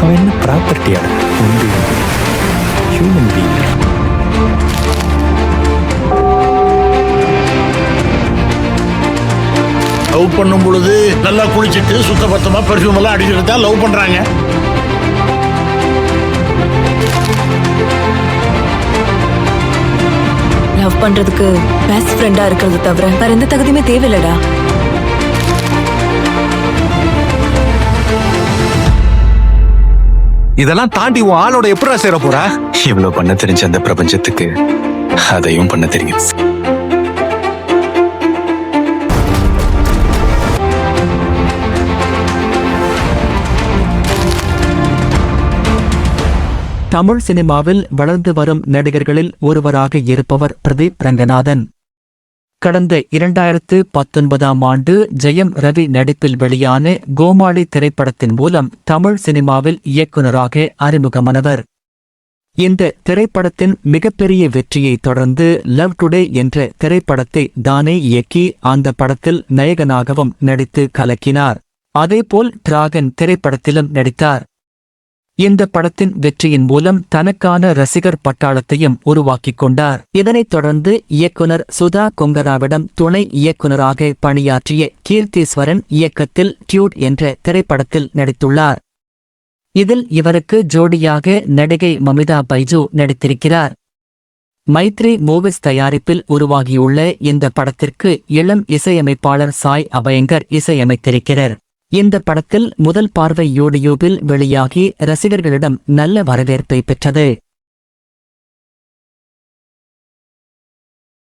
அவன் என்ன ப்ராப்பர்ட்டியா? உண்டு ஹியூமன் பீயிங். லவ் பண்ணும் பொழுது நல்லா குளிச்சுட்டு சுத்தபத்தமா பெர்ஃப்யூம் எல்லாம் அடிச்சுட்டு தான் லவ் பண்றாங்க. லவ் பண்றதுக்கு பெஸ்ட் ஃப்ரெண்டா இருக்கிறது தவிர வேற எந்த தகுதியுமே தேவையில்லடா. இதெல்லாம் தாண்டி உன் ஆளோட எப்படா சேர போற? இவ்வளவு பண்ண தெரிஞ்ச அந்த பிரபஞ்சத்துக்கு அதையும் பண்ண தெரியும். தமிழ் சினிமாவில் வளர்ந்து வரும் நடிகர்களில் ஒருவராக இருப்பவர் பிரதீப் ரங்கநாதன். கடந்த 2019ஆம் ஆண்டு ஜெயம் ரவி நடிப்பில் வெளியான கோமாளி திரைப்படத்தின் மூலம் தமிழ் சினிமாவில் இயக்குநராக அறிமுகமானவர். இந்த திரைப்படத்தின் மிகப்பெரிய வெற்றியை தொடர்ந்து லவ் டுடே என்ற திரைப்படத்தை தானே இயக்கி அந்த படத்தில் நாயகனாகவும் நடித்து கலக்கினார். அதேபோல் டிராகன் திரைப்படத்திலும் நடித்தார். இந்த படத்தின் வெற்றியின் மூலம் தனக்கான ரசிகர் பட்டாளத்தையும் உருவாக்கிக் கொண்டார். இதனைத் தொடர்ந்து இயக்குனர் சுதா கொங்கராவிடம் துணை இயக்குனராக பணியாற்றிய கீர்த்தீஸ்வரன் இயக்கத்தில் டியூட் என்ற திரைப்படத்தில் நடித்துள்ளார். இதில் இவருக்கு ஜோடியாக நடிகை மமிதா பைஜு நடித்திருக்கிறார். மைத்ரி மூவிஸ் தயாரிப்பில் உருவாகியுள்ள இந்த படத்திற்கு இளம் இசையமைப்பாளர் சாய் அபயங்கர் இசையமைத்திருக்கிறார். இந்த படத்தில் முதல் பார்வை யூடியூபில் வெளியாகி ரசிகர்களிடம் நல்ல வரவேற்பை பெற்றது.